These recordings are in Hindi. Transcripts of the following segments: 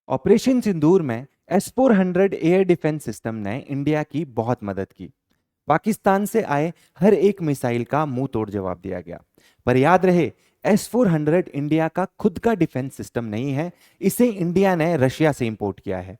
ऑपरेशन सिंदूर में S-400 एयर डिफेंस सिस्टम ने इंडिया की बहुत मदद की। पाकिस्तान से आए हर एक मिसाइल का मुंह तोड़ जवाब दिया गया। पर याद रहे, S-400 इंडिया का खुद का डिफेंस सिस्टम नहीं है, इसे इंडिया ने रशिया से इंपोर्ट किया है।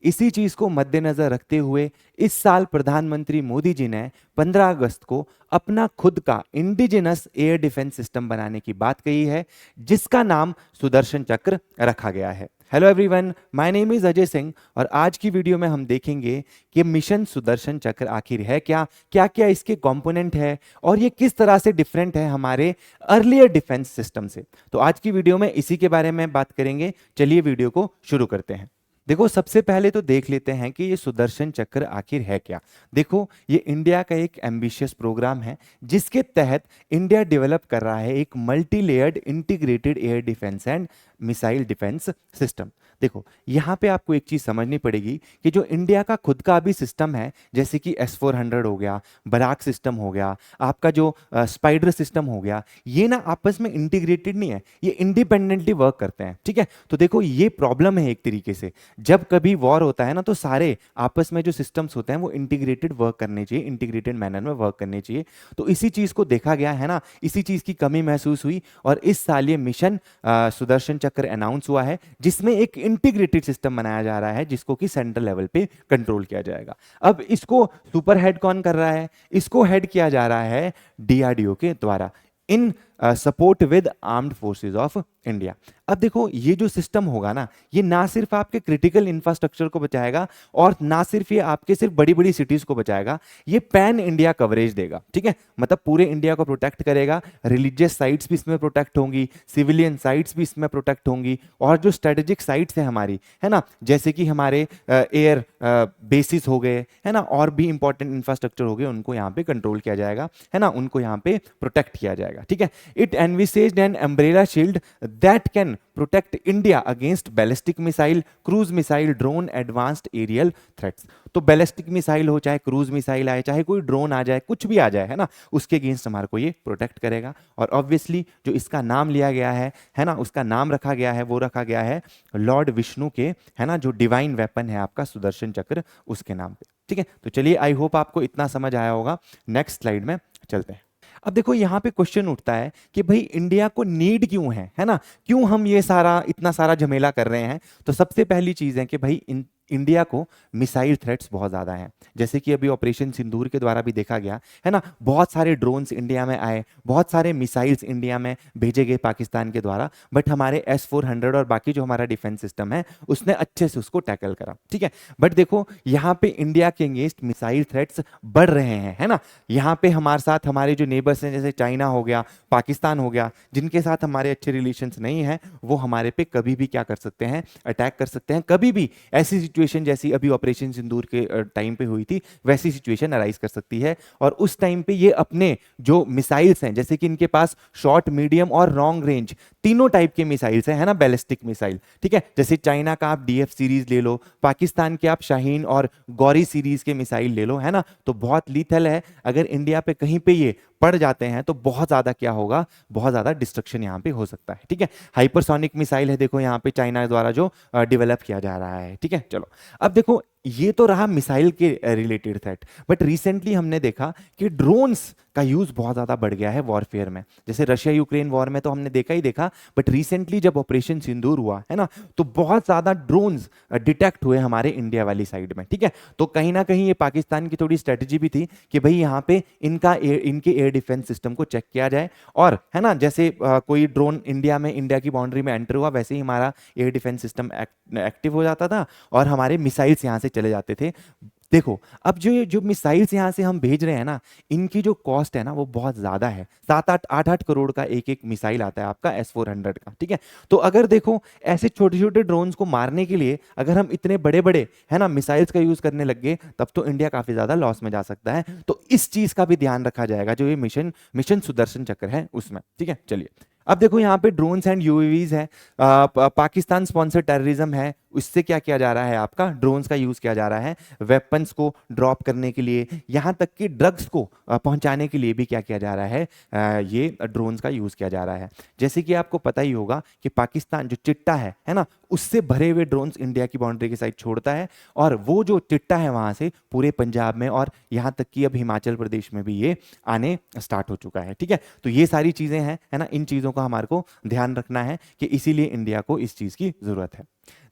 इसी चीज को मद्देनजर रखते हुए इस साल प्रधानमंत्री मोदी जी ने 15 अगस्त को अपना खुद का इंडिजिनस एयर डिफेंस सिस्टम बनाने की बात कही है, जिसका नाम सुदर्शन चक्र रखा गया है। Hello everyone, my name is Ajay Singh और आज की वीडियो में हम देखेंगे कि मिशन सुदर्शन चक्र आखिर है क्या, क्या क्या इसके कंपोनेंट है और ये किस तरह से डिफरेंट है हमारे अर्लियर डिफेंस सिस्टम से। तो आज की वीडियो में इसी के बारे में बात करेंगे। चलिए वीडियो को शुरू करते हैं। देखो, सबसे पहले तो देख लेते हैं कि ये सुदर्शन चक्र आखिर है क्या। देखो, ये इंडिया का एक एम्बिशियस प्रोग्राम है जिसके तहत इंडिया डेवलप कर रहा है एक multi layered integrated air defence and missile defence system. देखो, यहाँ पे आपको एक चीज समझनी पड़ेगी कि जो इंडिया का खुद का अभी सिस्टम है, जैसे कि S-400 हो गया, बराक सिस्टम हो गया, आपका जो स्पाइडर सिस्टम हो गया, ये ना आपस में इंटीग्रेटेड नहीं है, ये इंडिपेंडेंटली वर्क करते हैं। ठीक है, तो देखो ये प्रॉब्लम है एक तरीके से। जब कभी वॉर होता है ना, तो सारे आपस में जो सिस्टम्स होते हैं वो इंटीग्रेटेड वर्क करने चाहिए, इंटीग्रेटेड मैनर में वर्क करने चाहिए। तो इसी चीज को देखा गया है ना, इसी चीज की कमी महसूस हुई और इस साल ये मिशन सुदर्शन चक्र अनाउंस हुआ है, जिसमें एक इंटीग्रेटेड सिस्टम बनाया जा रहा है जिसको कि सेंट्रल लेवल पे कंट्रोल किया जाएगा। अब इसको सुपर हेड कौन कर रहा है? इसको हेड किया जा रहा है DRDO के द्वारा, इन support with armed forces of India. अब देखो, ये जो सिस्टम होगा ना, ये ना सिर्फ आपके क्रिटिकल इंफ्रास्ट्रक्चर को बचाएगा और ना सिर्फ ये आपके सिर्फ बड़ी बड़ी सिटीज को बचाएगा, ये पैन इंडिया कवरेज देगा। ठीक है, मतलब पूरे इंडिया को प्रोटेक्ट करेगा। रिलीजियस साइट्स भी इसमें प्रोटेक्ट होंगी, सिविलियन साइट्स भी इसमें प्रोटेक्ट होंगी, और जो स्ट्रेटेजिक साइट्स है हमारी, है ना, जैसे कि हमारे एयर बेसिस हो गए, है ना, और भी इंपॉर्टेंट इंफ्रास्ट्रक्चर हो गए, उनको यहाँ पे कंट्रोल किया जाएगा, है ना, उनको यहाँ पे प्रोटेक्ट किया जाएगा। ठीक है, it envisaged an umbrella shield that can protect India against ballistic missile, cruise missile, drone, advanced aerial threats। तो बैलिस्टिक मिसाइल हो, चाहे क्रूज मिसाइल आए, चाहे कोई ड्रोन आ जाए, कुछ भी आ जाए, है ना, उसके अगेंस्ट हमारे को ये प्रोटेक्ट करेगा। और ऑब्वियसली जो इसका नाम लिया गया है ना, उसका नाम रखा गया है, वो रखा गया है लॉर्ड विष्णु के, है ना, जो डिवाइन वेपन है आपका सुदर्शन चक्र, उसके नाम पे। ठीक है, तो चलिए, आई होप आपको इतना समझ आया होगा। नेक्स्ट स्लाइड में चलते हैं। अब देखो, यहां पे क्वेश्चन उठता है कि भाई इंडिया को नीड क्यों है ना, क्यों हम ये सारा इतना सारा झमेला कर रहे हैं। तो सबसे पहली चीज है कि भाई इंडिया को मिसाइल थ्रेट्स बहुत ज़्यादा हैं, जैसे कि अभी ऑपरेशन सिंदूर के द्वारा भी देखा गया है ना, बहुत सारे ड्रोन्स इंडिया में आए, बहुत सारे मिसाइल्स इंडिया में भेजे गए पाकिस्तान के द्वारा, बट हमारे S-400 और बाकी जो हमारा डिफेंस सिस्टम है उसने अच्छे से उसको टैकल करा। ठीक है, बट देखो यहाँ पे इंडिया के अगेंस्ट मिसाइल थ्रेट्स बढ़ रहे हैं, है ना। यहाँ पे हमारे साथ हमारे जो नेबर्स हैं, जैसे चाइना हो गया, पाकिस्तान हो गया, जिनके साथ हमारे अच्छे रिलेशंस नहीं हैं, वो हमारे पे कभी भी क्या कर सकते हैं, अटैक कर सकते हैं। कभी भी ऐसी सिचुएशन जैसी अभी ऑपरेशन सिंदूर के टाइम पे हुई थी, वैसी सिचुएशन अराइज कर सकती है। और उस टाइम पे ये अपने जो मिसाइल्स हैं, जैसे कि इनके पास शॉर्ट, मीडियम और लॉन्ग रेंज तीनों टाइप के मिसाइल्स हैं, है ना, बैलिस्टिक मिसाइल। ठीक है, जैसे चाइना का आप DF सीरीज ले लो, पाकिस्तान के आप शाहीन और गौरी सीरीज के मिसाइल ले लो, है ना, तो बहुत लीथल है। अगर इंडिया पे कहीं पे ये पड़ जाते हैं तो बहुत ज्यादा क्या होगा, बहुत ज्यादा डिस्ट्रक्शन यहाँ पे हो सकता है। ठीक है, हाइपरसोनिक मिसाइल है, देखो यहाँ पे चाइना द्वारा जो डेवलप किया जा रहा है। ठीक है, चलो, अब देखो, ये तो रहा मिसाइल के रिलेटेड थ्रेट, बट रिसेंटली हमने देखा कि ड्रोन्स का यूज बहुत ज्यादा बढ़ गया है वॉरफेयर में। जैसे रशिया यूक्रेन वॉर में तो हमने देखा, बट रिसेंटली जब ऑपरेशन सिंदूर हुआ, है ना, तो बहुत ज्यादा ड्रोन्स डिटेक्ट हुए हमारे इंडिया वाली साइड में। ठीक है, तो कहीं ना कहीं ये पाकिस्तान की थोड़ी स्ट्रेटेजी भी थी कि भाई यहाँ पे इनके एयर डिफेंस सिस्टम को चेक किया जाए, और है ना, जैसे कोई ड्रोन इंडिया की बाउंड्री में एंटर हुआ, वैसे ही हमारा एयर डिफेंस सिस्टम एक्टिव हो जाता था और हमारे मिसाइल्स यहाँ से चले जाते थे। देखो, अब जो मिसाइल्स यहाँ से हम भेज रहे हैं ना, इनकी जो कॉस्ट है ना वो बहुत ज्यादा है, 7-8 करोड़ का एक एक मिसाइल आता है आपका S-400 का। ठीक है, तो अगर देखो ऐसे छोटे छोटे ड्रोन्स को मारने के लिए अगर हम इतने बड़े बड़े, है ना, मिसाइल्स का यूज करने लग गए, तब तो इंडिया काफी ज्यादा लॉस में जा सकता है। तो इस चीज का भी ध्यान रखा जाएगा जो ये मिशन सुदर्शन चक्र है उसमें। ठीक है, चलिए, अब देखो यहाँ पे ड्रोन्स एंड UAVs है, पाकिस्तान स्पॉन्सर्ड टेररिज्म है, उससे क्या किया जा रहा है, आपका ड्रोन्स का यूज किया जा रहा है वेपन्स को ड्रॉप करने के लिए, यहाँ तक कि ड्रग्स को पहुंचाने के लिए भी क्या किया जा रहा है, ये ड्रोन्स का यूज किया जा रहा है। जैसे कि आपको पता ही होगा कि पाकिस्तान जो चिट्टा है ना, उससे भरे हुए ड्रोन्स इंडिया की बाउंड्री के साइड छोड़ता है, और वो जो चिट्टा है वहां से पूरे पंजाब में और यहाँ तक कि अब हिमाचल प्रदेश में भी ये आने स्टार्ट हो चुका है। ठीक है, तो ये सारी चीजें हैं, है ना, इन चीजों का हमारे को ध्यान रखना है कि इसीलिए इंडिया को इस चीज की जरूरत है।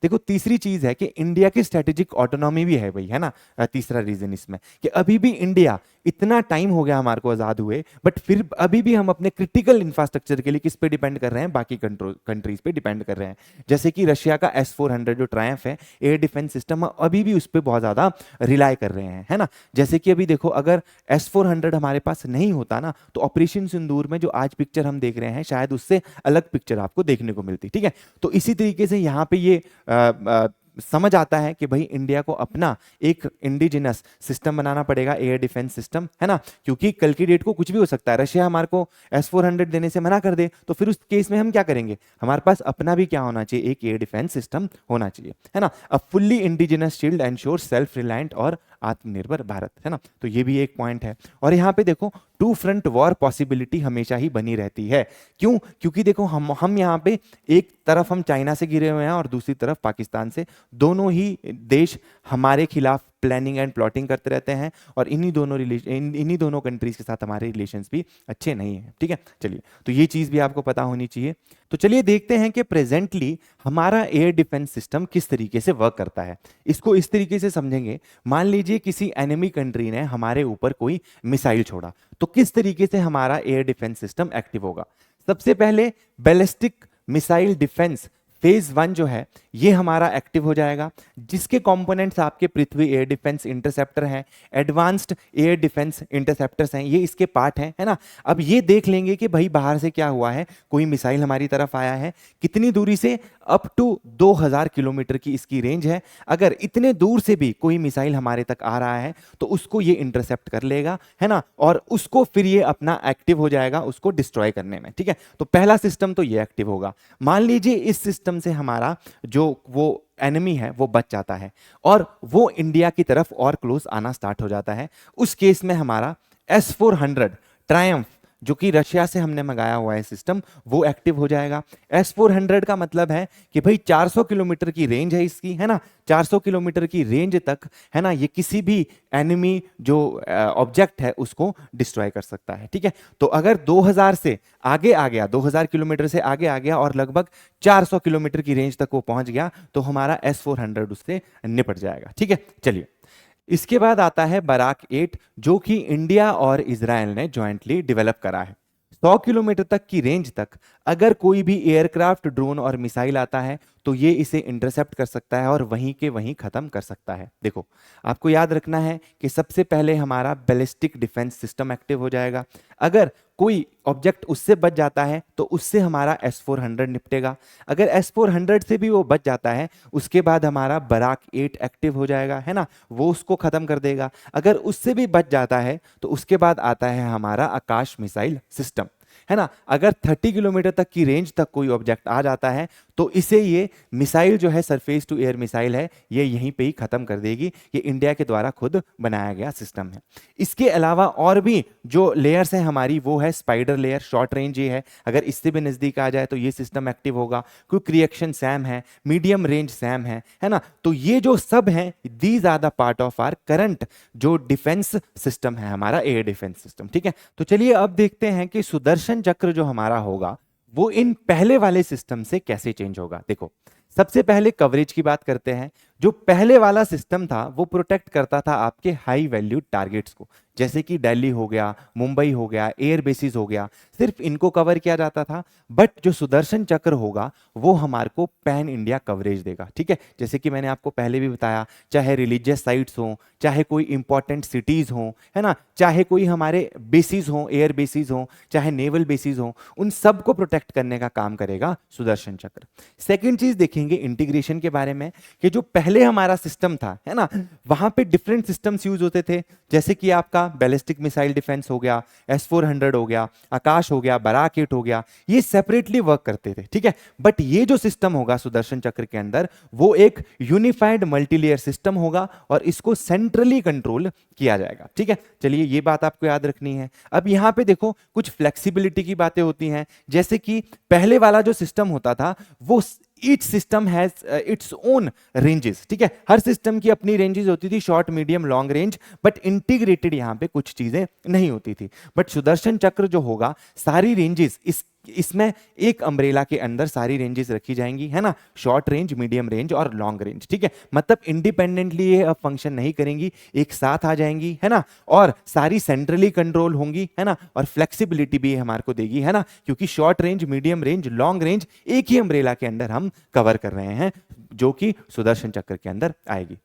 देखो तीसरी चीज है कि इंडिया की स्ट्रेटेजिक ऑटोनॉमी भी है भाई, है ना। तीसरा रीजन इसमें कि अभी भी इंडिया, इतना टाइम हो गया हमारे को आजाद हुए, बट फिर अभी भी हम अपने क्रिटिकल इंफ्रास्ट्रक्चर के लिए किस पे डिपेंड कर रहे हैं, बाकी कंट्रीज पे डिपेंड कर रहे हैं। जैसे कि रशिया का S-400 जो ट्रायम्फ है एयर डिफेंस सिस्टम, अभी भी उस पर बहुत ज्यादा रिलाय कर रहे हैं, है ना। जैसे कि अभी देखो, अगर S-400 हमारे पास नहीं होता ना, तो ऑपरेशन सिंदूर में जो आज पिक्चर हम देख रहे हैं, शायद उससे अलग पिक्चर आपको देखने को मिलती। ठीक है, तो इसी तरीके से यहाँ पे ये समझ आता है कि भाई इंडिया को अपना एक इंडिजिनस सिस्टम बनाना पड़ेगा, एयर डिफेंस सिस्टम, है ना। क्योंकि कल की डेट को कुछ भी हो सकता है, रशिया हमारे को S-400 देने से मना कर दे, तो फिर उस केस में हम क्या करेंगे, हमारे पास अपना भी क्या होना चाहिए, एक एयर डिफेंस सिस्टम होना चाहिए, है ना। A fully indigenous shield ensure self reliant और आत्मनिर्भर भारत, है ना। तो ये भी एक पॉइंट है। और यहाँ पे देखो टू फ्रंट वॉर पॉसिबिलिटी हमेशा ही बनी रहती है। क्यों? क्योंकि देखो हम यहाँ पे एक तरफ हम चाइना से घिरे हुए हैं और दूसरी तरफ पाकिस्तान से, दोनों ही देश हमारे खिलाफ प्लानिंग एंड प्लॉटिंग करते रहते हैं, और इन्हीं दोनों कंट्रीज के साथ हमारे रिलेशंस भी अच्छे नहीं हैं। ठीक है, चलिए, तो ये चीज भी आपको पता होनी चाहिए। तो चलिए देखते हैं कि प्रेजेंटली हमारा एयर डिफेंस सिस्टम किस तरीके से वर्क करता है। इसको इस तरीके से समझेंगे, मान लीजिए किसी एनिमी कंट्री ने हमारे ऊपर कोई मिसाइल छोड़ा, तो किस तरीके से हमारा एयर डिफेंस सिस्टम एक्टिव होगा। सबसे पहले बैलिस्टिक मिसाइल डिफेंस फेज 1 जो है ये हमारा एक्टिव हो जाएगा, जिसके कंपोनेंट्स आपके पृथ्वी एयर डिफेंस इंटरसेप्टर हैं, एडवांस्ड एयर डिफेंस इंटरसेप्टर्स हैं, ये इसके पार्ट हैं, है ना। अब ये देख लेंगे कि भाई बाहर से क्या हुआ है, कोई मिसाइल हमारी तरफ आया है, कितनी दूरी से, अप टू 2000 किलोमीटर की इसकी रेंज है। अगर इतने दूर से भी कोई मिसाइल हमारे तक आ रहा है तो उसको ये इंटरसेप्ट कर लेगा, है ना, और उसको फिर ये अपना एक्टिव हो जाएगा उसको डिस्ट्रॉय करने में। ठीक है, तो पहला सिस्टम तो ये एक्टिव होगा। मान लीजिए इस सिस्टम से हमारा जो वो एनिमी है वो बच जाता है और वो इंडिया की तरफ और क्लोज आना स्टार्ट हो जाता है, उस केस में हमारा S-400 ट्रायम्फ जो कि रशिया से हमने मंगाया हुआ है सिस्टम, वो एक्टिव हो जाएगा। S-400 का मतलब है कि भाई 400 किलोमीटर की रेंज है इसकी, है ना, 400 किलोमीटर की रेंज तक, है ना, ये किसी भी एनिमी जो ऑब्जेक्ट है उसको डिस्ट्रॉय कर सकता है। ठीक है, तो अगर 2000 से आगे आ गया, 2000 किलोमीटर से आगे आ गया और लगभग 400 किलोमीटर की रेंज तक वो पहुंच गया, तो हमारा S-400 उससे निपट जाएगा। ठीक है, चलिए, इसके बाद आता है बराक 8 जो कि इंडिया और इजराइल ने ज्वाइंटली डेवलप करा है। 100 किलोमीटर तक की रेंज तक अगर कोई भी एयरक्राफ्ट, ड्रोन और मिसाइल आता है तो ये इसे इंटरसेप्ट कर सकता है और वहीं के वहीं खत्म कर सकता है। देखो, आपको याद रखना है कि सबसे पहले हमारा बैलिस्टिक डिफेंस सिस्टम एक्टिव हो जाएगा। अगर कोई ऑब्जेक्ट उससे बच जाता है तो उससे हमारा S-400 निपटेगा। अगर S-400 से भी वो बच जाता है, उसके बाद हमारा बराक 8 एक्टिव हो जाएगा, है ना, वो उसको खत्म कर देगा। अगर उससे भी बच जाता है तो उसके बाद आता है हमारा आकाश मिसाइल सिस्टम, है ना। अगर 30 किलोमीटर तक की रेंज तक कोई ऑब्जेक्ट आ जाता है तो इसे ये मिसाइल जो है सरफेस टू एयर मिसाइल है, ये यहीं पे ही खत्म कर देगी। ये इंडिया के द्वारा खुद बनाया गया सिस्टम है। इसके अलावा और भी जो लेयर्स हैं हमारी, वो है स्पाइडर लेयर, शॉर्ट रेंज ये है, अगर इससे भी नजदीक आ जाए तो ये सिस्टम एक्टिव होगा। क्विक रिएक्शन सैम है, मीडियम रेंज सैम है ना। तो ये जो सब हैं, these are the part of our current जो डिफेंस सिस्टम है हमारा, एयर डिफेंस सिस्टम। ठीक है, तो चलिए अब देखते हैं कि सुदर्शन चक्र जो हमारा होगा वो इन पहले वाले सिस्टम से कैसे चेंज होगा। देखो, सबसे पहले कवरेज की बात करते हैं। जो पहले वाला सिस्टम था वो प्रोटेक्ट करता था आपके हाई वैल्यू टारगेट्स को, जैसे कि दिल्ली हो गया, मुंबई हो गया, एयर बेसिस हो गया, सिर्फ इनको कवर किया जाता था। बट जो सुदर्शन चक्र होगा वो हमारे को पैन इंडिया कवरेज देगा। ठीक है, जैसे कि मैंने आपको पहले भी बताया, चाहे रिलीजियस साइट्स हो, चाहे कोई इंपॉर्टेंट सिटीज हो, है ना, चाहे कोई हमारे बेसिस हो, एयर बेसिस हो, चाहे नेवल बेसिस हो, उन सबको प्रोटेक्ट करने का काम करेगा सुदर्शन चक्र। सेकेंड चीज देखेंगे इंटीग्रेशन के बारे में, कि जो पहले हमारा सिस्टम था, है ना, वहां पे डिफरेंट सिस्टम्स यूज होते थे, जैसे कि आपका बैलिस्टिक मिसाइल डिफेंस हो गया, S-400 हो गया, आकाश हो गया, बराक 8 हो गया, ये सेपरेटली वर्क करते थे, ठीक है। बट ये जो सिस्टम होगा सुदर्शन चक्र के अंदर, वो एक यूनिफाइड मल्टीलेयर सिस्टम होगा और इसको सेंट्रली कंट्रोल किया जाएगा, ठीक है। चलिए ये बात आपको याद रखनी है। अब यहां पे देखो कुछ फ्लेक्सिबिलिटी की बातें होती हैं, जैसे कि पहले वाला जो सिस्टम होता था वो each system has its own ranges, ठीक है। हर सिस्टम की अपनी रेंजेस होती थी, short medium long range, but integrated यहां पे कुछ चीजें नहीं होती थी। बट सुदर्शन चक्र जो होगा, सारी रेंजेस इसमें एक अम्ब्रेला के अंदर सारी रेंजेस रखी जाएंगी, है ना, शॉर्ट रेंज, मीडियम रेंज और लॉन्ग रेंज, ठीक है। मतलब इंडिपेंडेंटली ये अब फंक्शन नहीं करेंगी, एक साथ आ जाएंगी, है ना, और सारी सेंट्रली कंट्रोल होंगी, है ना, और फ्लेक्सिबिलिटी भी हमारे को देगी, है ना, क्योंकि short range, medium range, long range एक ही अम्ब्रेला के अंदर हम कवर कर रहे हैं, जो कि सुदर्शन चक्र के अंदर आएगी।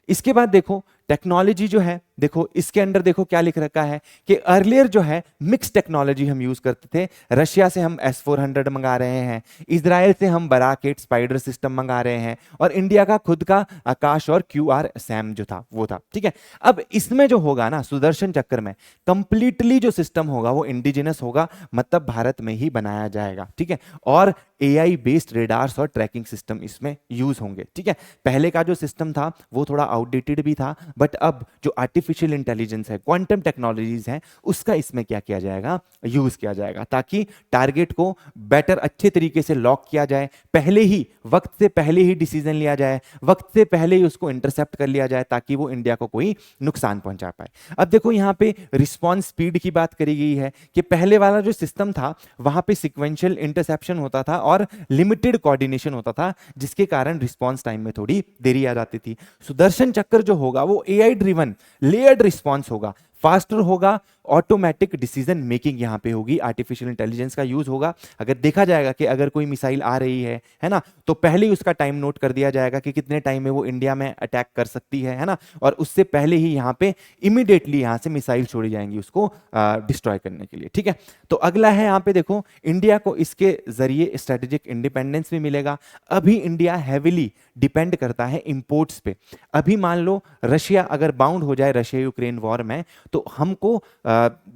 इसके बाद देखो टेक्नोलॉजी जो है, देखो इसके अंदर देखो क्या लिख रखा है कि अर्लियर जो है मिक्स टेक्नोलॉजी हम यूज करते थे। रशिया से हम S-400 मंगा रहे हैं, इजराइल से हम बराक 8 स्पाइडर सिस्टम मंगा रहे हैं, और इंडिया का खुद का आकाश और QR-SAM जो था वो था, ठीक है। अब इसमें जो होगा ना सुदर्शन चक्र में, कंप्लीटली जो सिस्टम होगा वो इंडिजिनस होगा, मतलब भारत में ही बनाया जाएगा, ठीक है। और AI बेस्ड रेडार्स और ट्रैकिंग सिस्टम इसमें यूज होंगे, ठीक है। पहले का जो सिस्टम था वो थोड़ा आउटडेटेड भी था, बट अब जो आर्टिफिशियल इंटेलिजेंस है, क्वांटम टेक्नोलॉजीज हैं, उसका इसमें क्या किया जाएगा, यूज किया जाएगा, ताकि टारगेट को बेटर अच्छे तरीके से लॉक किया जाए, पहले ही वक्त से पहले ही डिसीजन लिया जाए, वक्त से पहले ही उसको इंटरसेप्ट कर लिया जाए, ताकि वो इंडिया को कोई नुकसान पहुंचा पाए। अब देखो यहां पे रिस्पॉन्स स्पीड की बात करी गई है कि पहले वाला जो सिस्टम था वहां पे सिक्वेंशियल इंटरसेप्शन होता था और लिमिटेड कोऑर्डिनेशन होता था, जिसके कारण रिस्पॉन्स टाइम में थोड़ी देरी आ जाती थी। सुदर्शन चक्र जो होगा वो AI ड्रिवन लेयर्ड रिस्पॉन्स होगा, फास्टर होगा, ऑटोमेटिक डिसीजन मेकिंग यहां पे होगी, आर्टिफिशियल इंटेलिजेंस का यूज होगा। अगर देखा जाएगा कि अगर कोई मिसाइल आ रही है ना, तो पहले ही उसका टाइम नोट कर दिया जाएगा कि कितने टाइम में वो इंडिया में अटैक कर सकती है ना, और उससे पहले ही यहां पे इमीडिएटली यहां से मिसाइल छोड़ी जाएंगी उसको डिस्ट्रॉय करने के लिए, ठीक है। तो अगला है यहां पे देखो, इंडिया को इसके जरिए स्ट्रेटेजिक इंडिपेंडेंस भी मिलेगा। अभी इंडिया हैविली डिपेंड करता है इंपोर्ट्स पे। अभी मान लो रशिया अगर बाउंड हो जाए रशिया यूक्रेन वॉर में, तो हमको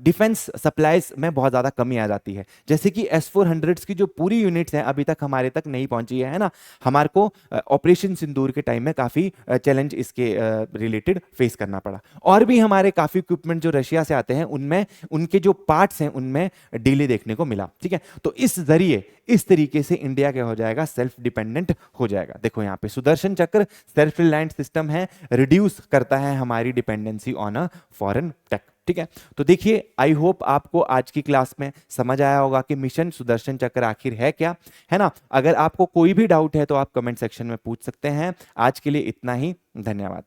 डिफेंस सप्लाईज में बहुत ज़्यादा कमी आ जाती है। जैसे कि S-400 की जो पूरी यूनिट्स हैं अभी तक हमारे तक नहीं पहुंची है ना, हमारे को ऑपरेशन सिंदूर के टाइम में काफ़ी चैलेंज इसके रिलेटेड फेस करना पड़ा। और भी हमारे काफ़ी इक्विपमेंट जो रशिया से आते हैं उनमें उनके जो पार्ट्स हैं उनमें डिले देखने को मिला, ठीक है। तो इस जरिए इस तरीके से इंडिया क्या हो जाएगा, सेल्फ डिपेंडेंट हो जाएगा। देखो यहाँ पे Sudarshan Chakra self reliant system है, रिड्यूस करता है हमारी dependency on a foreign tech, ठीक है। तो देखिए आई होप आपको आज की क्लास में समझ आया होगा कि मिशन सुदर्शन चक्र आखिर है क्या, है ना। अगर आपको कोई भी डाउट है तो आप कमेंट सेक्शन में पूछ सकते हैं। आज के लिए इतना ही, धन्यवाद।